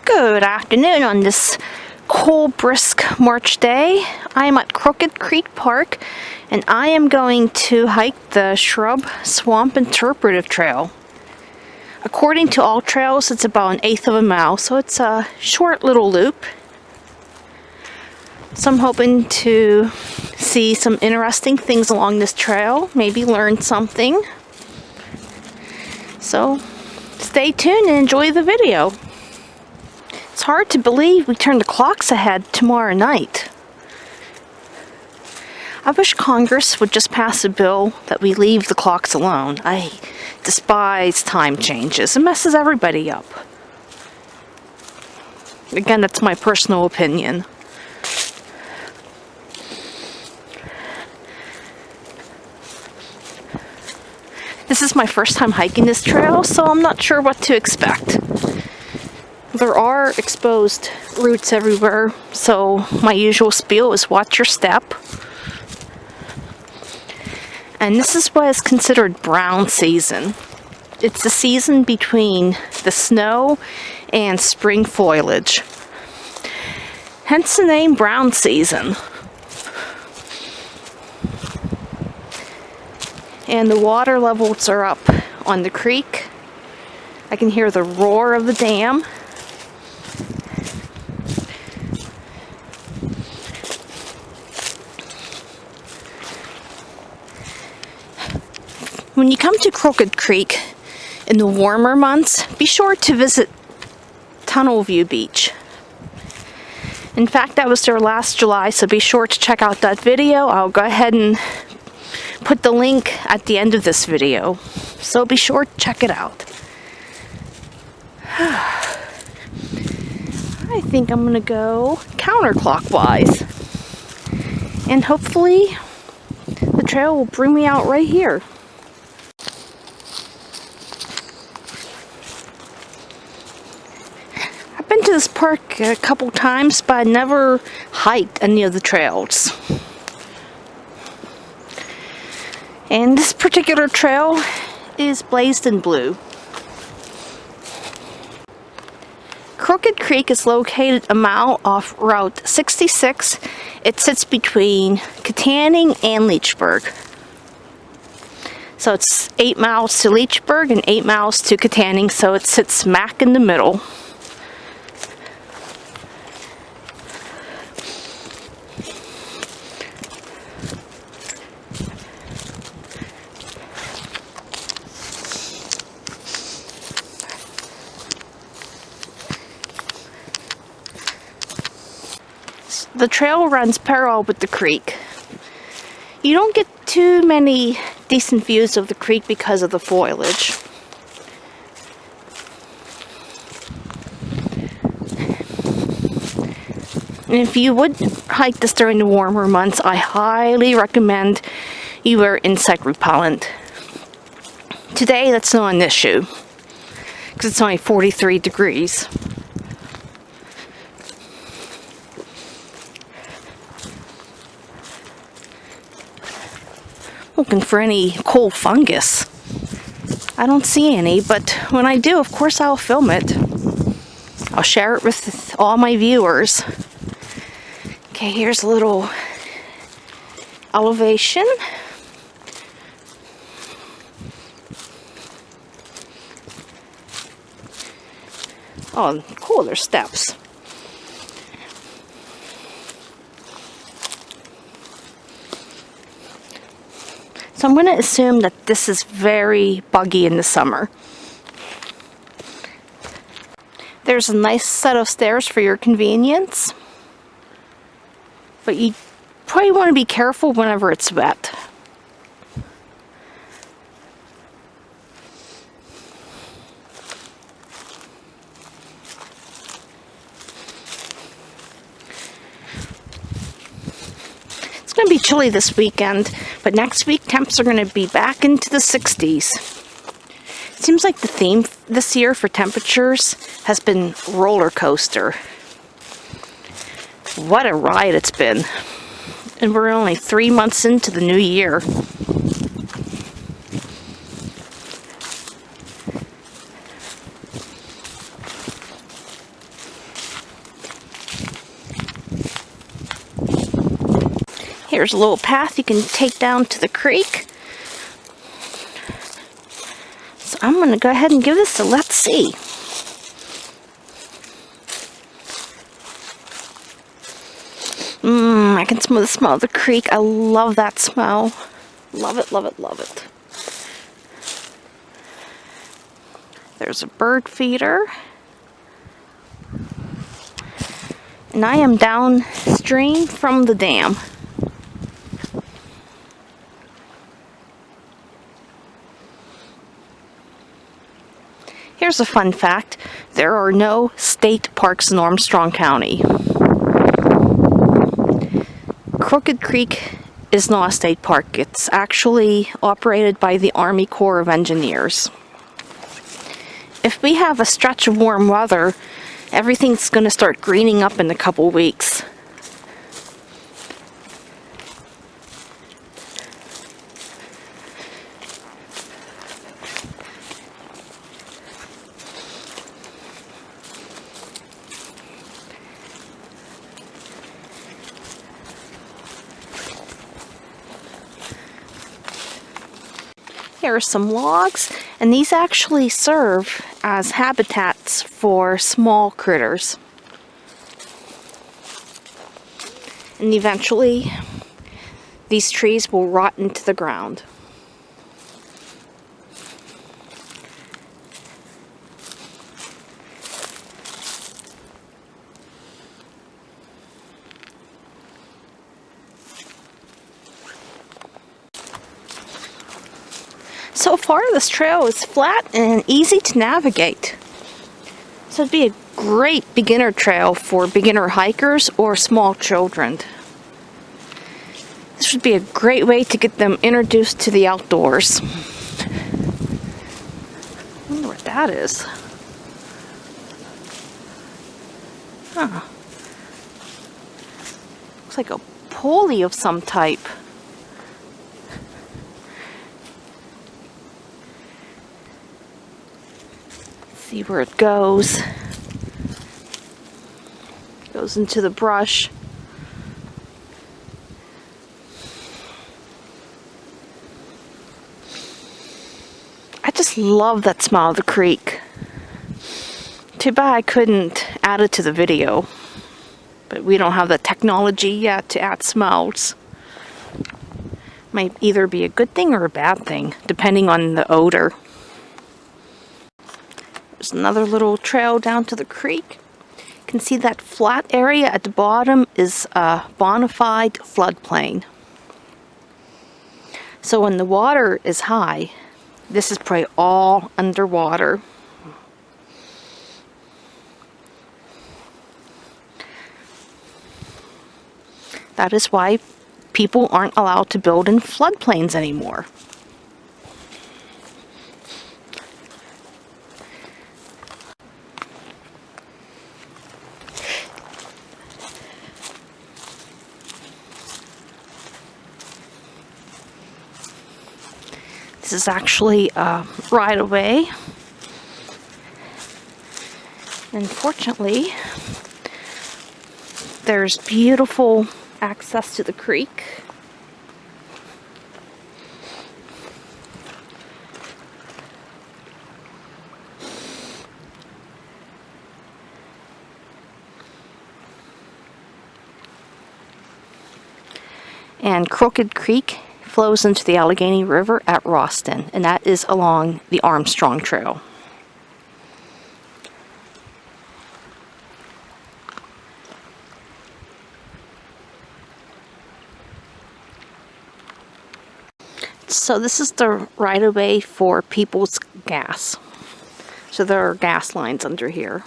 Good afternoon on this cold, brisk March day. I am at Crooked Creek Park and I am going to hike the Shrub Swamp Interpretive Trail. According to all trails, it's about 1/8 of a mile, so it's a short little loop. So I'm hoping to see some interesting things along this trail, maybe learn something. So stay tuned and enjoy the video. It's hard to believe we turn the clocks ahead tomorrow night. I wish Congress would just pass a bill that we leave the clocks alone. I despise time changes. It messes everybody up. Again, that's my personal opinion. This is my first time hiking this trail, so I'm not sure what to expect. There are exposed roots everywhere, so my usual spiel is watch your step. And this is what is considered brown season. It's the season between the snow and spring foliage. Hence the name brown season. And the water levels are up on the creek. I can hear the roar of the dam. When you come to Crooked Creek in the warmer months, be sure to visit Tunnel View Beach. In fact, I was there last July, so be sure to check out that video. I'll go ahead and put the link at the end of this video, so be sure to check it out. I think I'm gonna go counterclockwise, and hopefully the trail will bring me out right here. I've been to this park a couple times, but I never hiked any of the trails. And this particular trail is blazed in blue. Crooked Creek is located a mile off Route 66. It sits between Katanning and Leechburg. So it's 8 miles to Leechburg and 8 miles to Katanning, so it sits smack in the middle. The trail runs parallel with the creek. You don't get too many decent views of the creek because of the foliage. And if you would hike this during the warmer months, I highly recommend you wear insect repellent. Today, that's not an issue because it's only 43 degrees. Looking for any cold fungus. I don't see any, but when I do, of course I'll film it. I'll share it with all my viewers. Okay, here's a little elevation. Oh, cool, there's steps. So I'm going to assume that this is very buggy in the summer. There's a nice set of stairs for your convenience, but you probably want to be careful whenever it's wet. It's going to be chilly this weekend, but next week temps are going to be back into the 60s. It seems like the theme this year for temperatures has been roller coaster. What a ride it's been. And we're only 3 months into the new year. Here's a little path you can take down to the creek. So I'm going to go ahead and give this a let's see. I can smell the smell of the creek. I love that smell. Love it, love it, love it. There's a bird feeder. And I am downstream from the dam. Here's a fun fact. There are no state parks in Armstrong County. Crooked Creek is not a state park. It's actually operated by the Army Corps of Engineers. If we have a stretch of warm weather, everything's going to start greening up in a couple weeks. Here are some logs, and these actually serve as habitats for small critters. And eventually, these trees will rot into the ground. So far, this trail is flat and easy to navigate. So it'd be a great beginner trail for beginner hikers or small children. This would be a great way to get them introduced to the outdoors. I wonder what that is. Huh. Looks like a pulley of some type. See where it goes. Goes into the brush. I just love that smell of the creek. Too bad I couldn't add it to the video. But we don't have the technology yet to add smells. Might either be a good thing or a bad thing, depending on the odor. There's another little trail down to the creek. You can see that flat area at the bottom is a bona fide floodplain. So when the water is high, this is probably all underwater. That is why people aren't allowed to build in floodplains anymore. This is actually a right-of-way. Unfortunately, there's beautiful access to the creek. And Crooked Creek flows into the Allegheny River at Roston, and that is along the Armstrong Trail. So this is the right-of-way for People's Gas. So there are gas lines under here.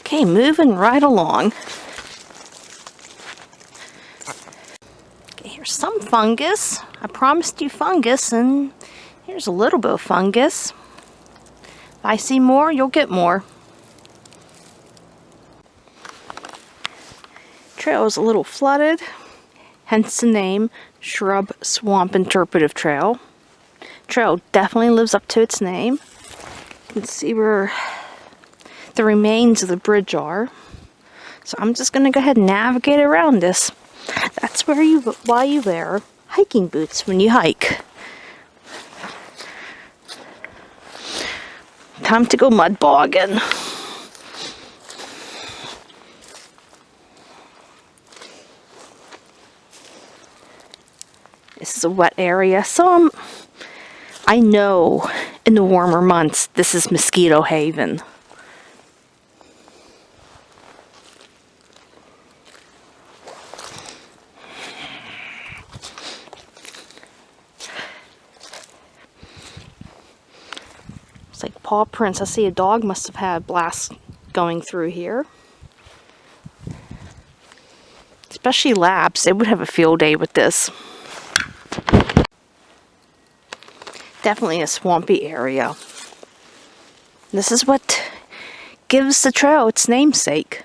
Okay, moving right along. Okay, here's some fungus. I promised you fungus, and here's a little bit of fungus. If I see more, you'll get more. Trail is a little flooded, hence the name Shrub Swamp Interpretive Trail. Trail definitely lives up to its name. You can see where the remains of the bridge are. So I'm just going to go ahead and navigate around this. That's why you wear hiking boots when you hike. Time to go mud bogging. This is a wet area, so I know in the warmer months this is mosquito haven. It's like paw prints. I see a dog must have had a blast going through here. Especially labs, they would have a field day with this. Definitely a swampy area. This is what gives the trail its namesake.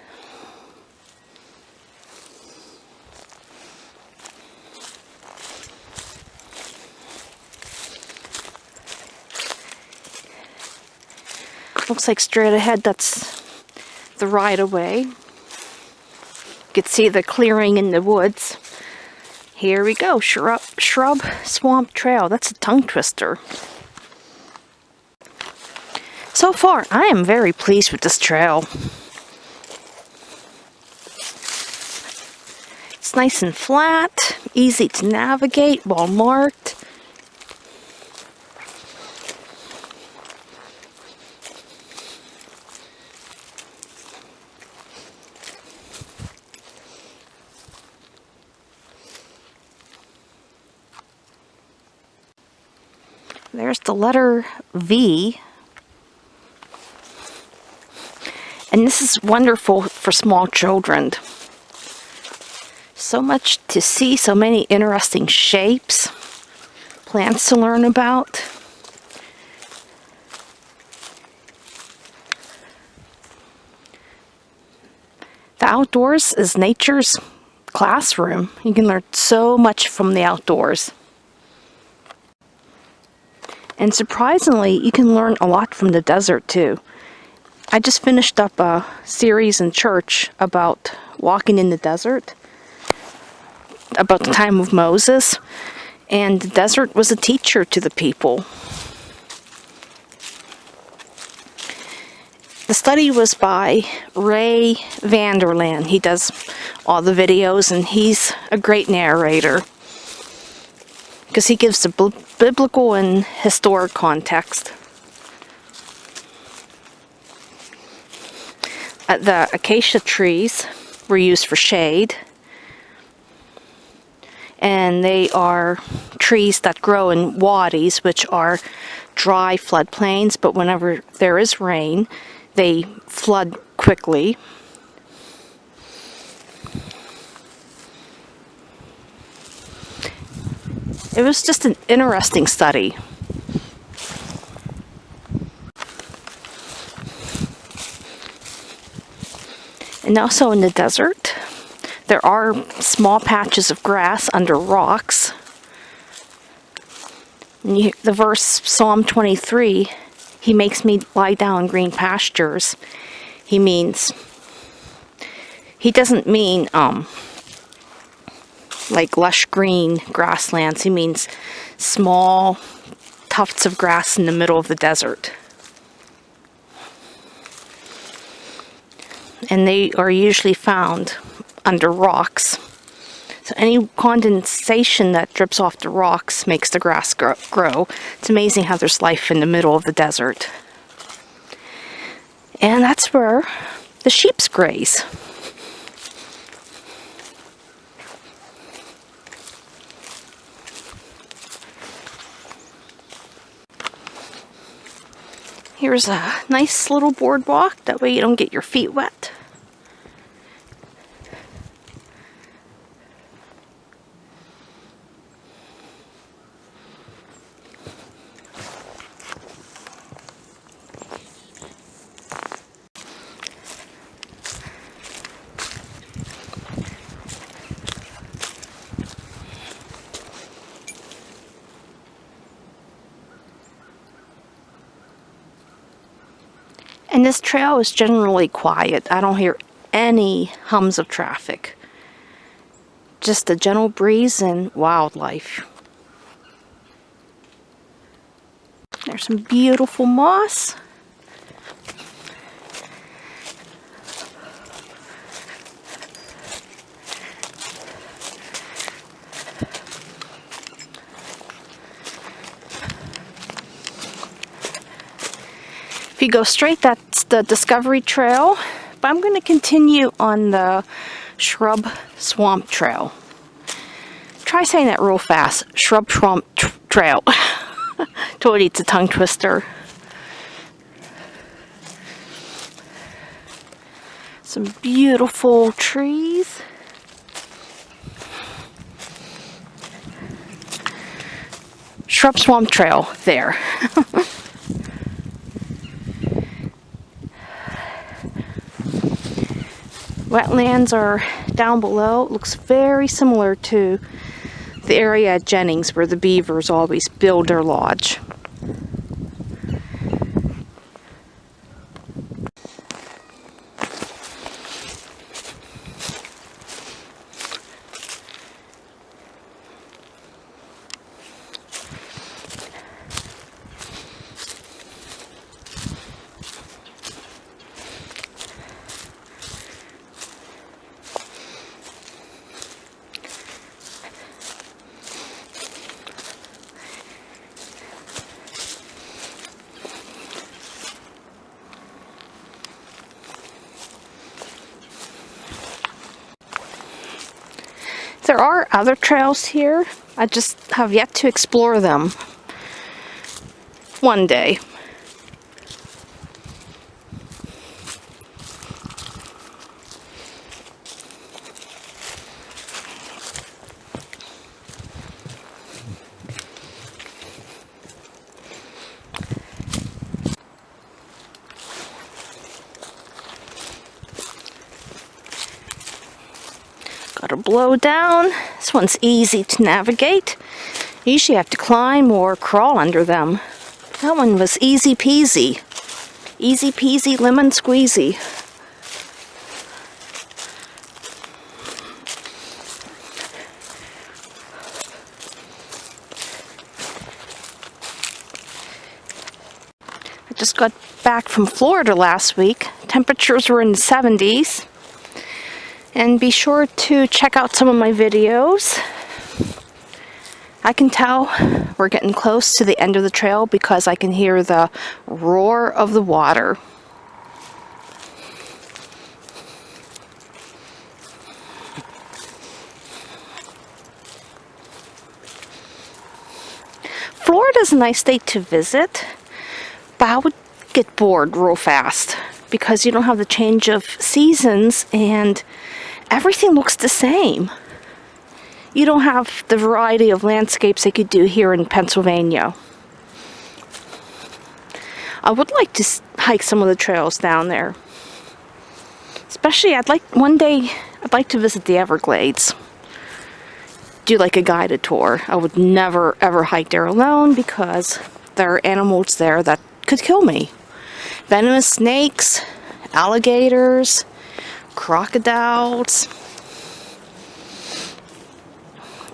Looks like straight ahead, that's the right-of-way. You can see the clearing in the woods. Here we go, Shrub Swamp Trail. That's a tongue twister. So far, I am very pleased with this trail. It's nice and flat, easy to navigate, well marked. There's the letter V. And this is wonderful for small children. So much to see, so many interesting shapes, plants to learn about. The outdoors is nature's classroom. You can learn so much from the outdoors. And surprisingly, you can learn a lot from the desert too. I just finished up a series in church about walking in the desert, about the time of Moses, and the desert was a teacher to the people. The study was by Ray Vanderland. He does all the videos, and he's a great narrator because he gives the biblical and historic context. The acacia trees were used for shade, and they are trees that grow in wadis, which are dry floodplains, but whenever there is rain, they flood quickly. It was just an interesting study. And also in the desert, there are small patches of grass under rocks. And the verse Psalm 23, he makes me lie down in green pastures. He doesn't mean like lush green grasslands. He means small tufts of grass in the middle of the desert. And they are usually found under rocks. So any condensation that drips off the rocks makes the grass grow. It's amazing how there's life in the middle of the desert. And that's where the sheep graze. Here's a nice little boardwalk. That way you don't get your feet wet. And this trail is generally quiet. I don't hear any hums of traffic. Just a gentle breeze and wildlife. There's some beautiful moss. If you go straight, that's the Discovery Trail, but I'm going to continue on the Shrub Swamp Trail. Try saying that real fast. Shrub Swamp Trail. Totally, it's a tongue twister. Some beautiful trees. Shrub Swamp Trail there. Wetlands are down below. It looks very similar to the area at Jennings where the beavers always build their lodge. There are other trails here. I just have yet to explore them. One day. Got a blow down. This one's easy to navigate. You usually have to climb or crawl under them. That one was easy peasy. Easy peasy lemon squeezy. I just got back from Florida last week. Temperatures were in the 70s. And be sure to check out some of my videos. I can tell we're getting close to the end of the trail because I can hear the roar of the water. Florida's a nice state to visit, but I would get bored real fast because you don't have the change of seasons and everything looks the same. You don't have the variety of landscapes they could do here in Pennsylvania. I would like to hike some of the trails down there. Especially, one day, I'd like to visit the Everglades. Do like a guided tour. I would never ever hike there alone because there are animals there that could kill me. Venomous snakes, alligators, crocodiles.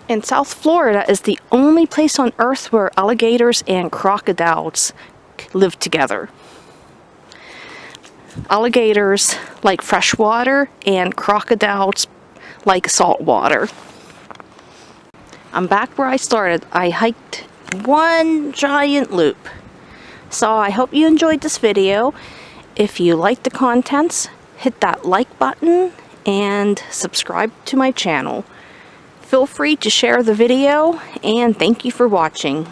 And South Florida is the only place on earth where alligators and crocodiles live together. Alligators like fresh water and crocodiles like salt water. I'm back where I started. I hiked one giant loop. So I hope you enjoyed this video. If you like the contents, hit that like button and subscribe to my channel. Feel free to share the video and thank you for watching.